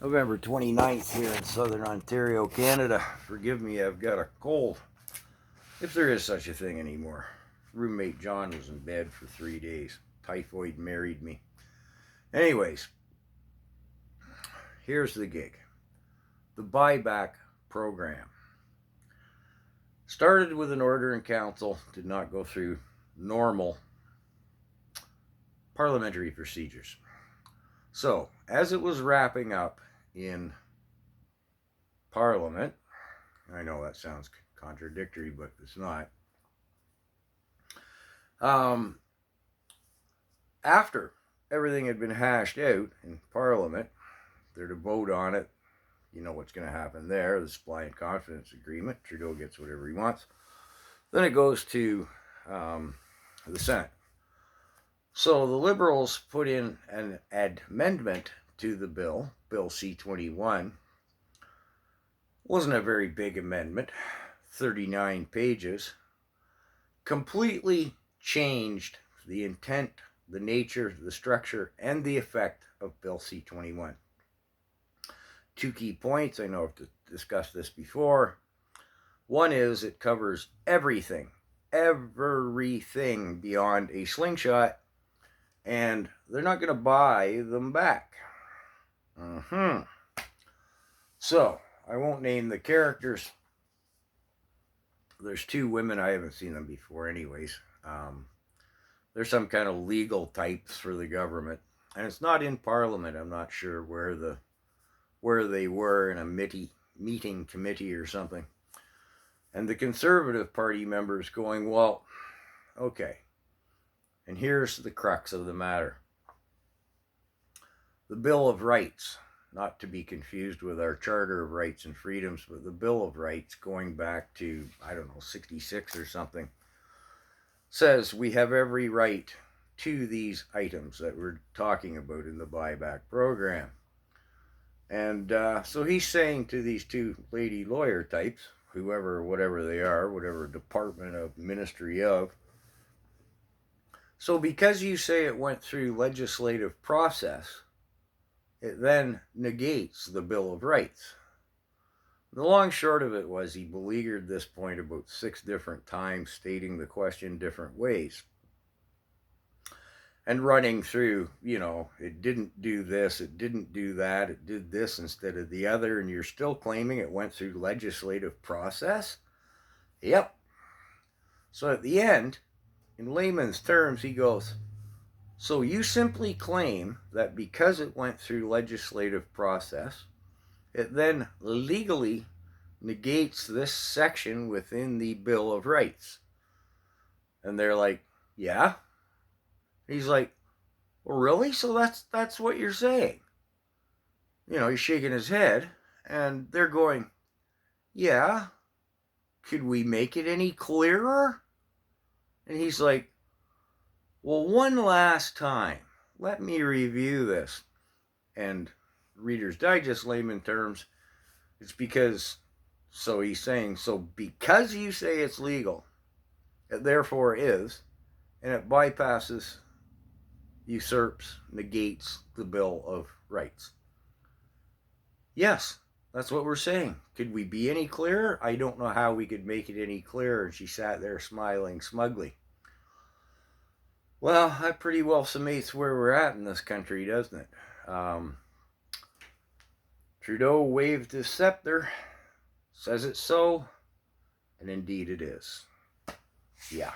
November 29th here in southern Ontario, Canada. Forgive me, I've got a cold. If there is such a thing anymore. Roommate John was in bed for 3 days. Typhoid married me. Anyways, here's the gig. The buyback program. Started with an order in council, did not go through normal parliamentary procedures. So, as it was wrapping up in Parliament, I know that sounds contradictory, but it's not. After everything had been hashed out in Parliament, they're to vote on it. You know what's going to happen there, the supply and confidence agreement. Trudeau gets whatever he wants. Then it goes to the Senate. So the Liberals put in an amendment to the bill, Bill C-21. Wasn't a very big amendment, 39 pages. Completely changed the intent, the nature, the structure, and the effect of Bill C-21. 2 key points, I know I've discussed this before. One is it covers everything beyond a slingshot, and they're not going to buy them back. So, I won't name the characters. There's 2 women, I haven't seen them before anyways. They're some kind of legal types for the government. And it's not in Parliament. I'm not sure where they were, in a meeting committee or something. And the Conservative Party members going, well, okay. And here's the crux of the matter. The Bill of Rights, not to be confused with our Charter of Rights and Freedoms, but the Bill of Rights going back to, 66 or something, says we have every right to these items that we're talking about in the buyback program. And so he's saying to these 2 lady lawyer types, whoever, whatever they are, whatever department of ministry of, so because you say it went through legislative process, it then negates the Bill of Rights. The long short of it was he beleaguered this point about 6 different times, stating the question different ways. And running through, it didn't do this, it didn't do that, it did this instead of the other, and you're still claiming it went through legislative process? Yep. So at the end, in layman's terms, he goes, so you simply claim that because it went through legislative process, it then legally negates this section within the Bill of Rights. And they're like, yeah. He's like, well, really? So that's what you're saying? He's shaking his head, and they're going, yeah. Could we make it any clearer? And he's like, well, one last time, let me review this. And Reader's Digest layman terms, it's because, so he's saying, so because you say it's legal, it therefore is, and it bypasses, usurps, negates the Bill of Rights. Yes, that's what we're saying. Could we be any clearer? I don't know how we could make it any clearer. And she sat there smiling smugly. Well, that pretty well summates where we're at in this country, doesn't it? Trudeau waved his scepter, says it's so, and indeed it is. Yeah.